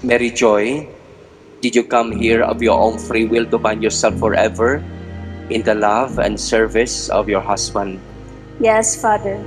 Mary Joy, did you come here of your own free will to find yourself forever in the love and service of your husband? Yes, Father.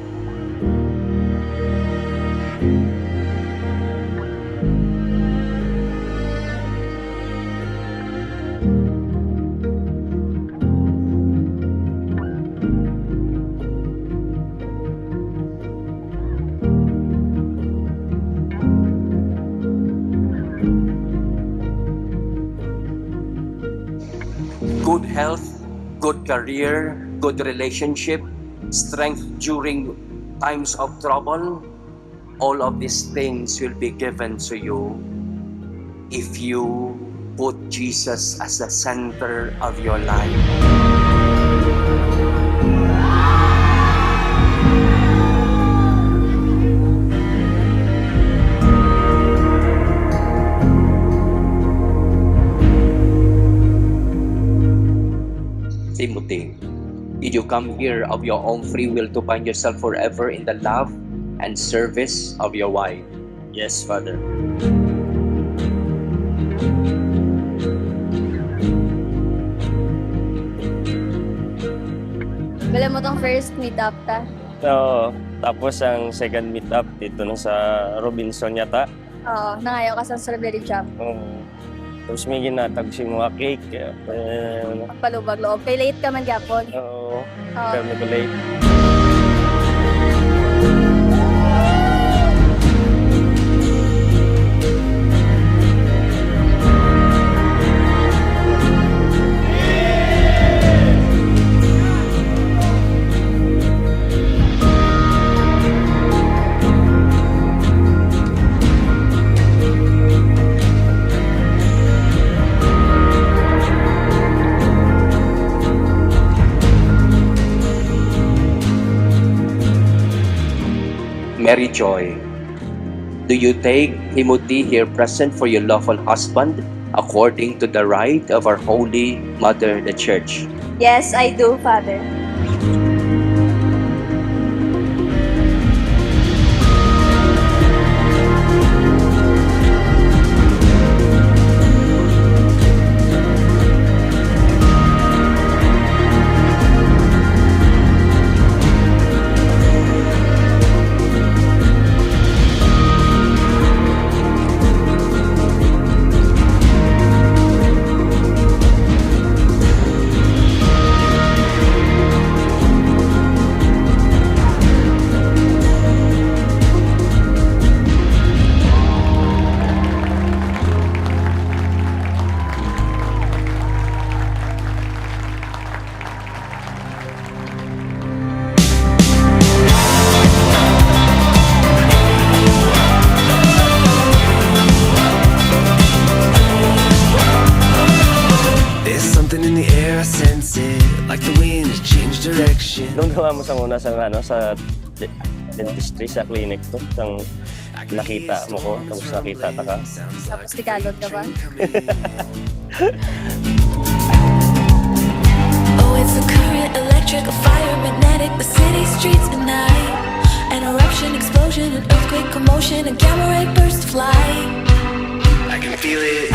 Good health, good career, good relationship, strength during times of trouble, all of these things will be given to you if you put Jesus as the center of your life. Timothy, did you come here of your own free will to find yourself forever in the love and service of your wife? Yes, Father. Wala mo tong first meet-up ta? Oo. Tapos ang second meet-up dito na sa Robinson yata. Oo, nangayaw ka sa strawberry jam. Oo. Tapos may ginatag si mga cake. Pagpalubag loob. Kay late ka man gapon. Oo. Oo. Pero medyo late. Mary Joy, do you take Timothy here present for your lawful husband according to the rite of our Holy Mother, the Church? Yes, I do, Father. There's something in the air, I sense it. Like the wind has changed direction. Nung gawa mo sa muna sa dentistry sa clinic to, sang nakita mo ko, tapos nakita ta ka. Tapos tikalot ka ba? Oh, it's a current, electric, a fire, magnetic, the city streets at night. An eruption, explosion, an earthquake, commotion, a gamma ray burst to fly. I can feel it.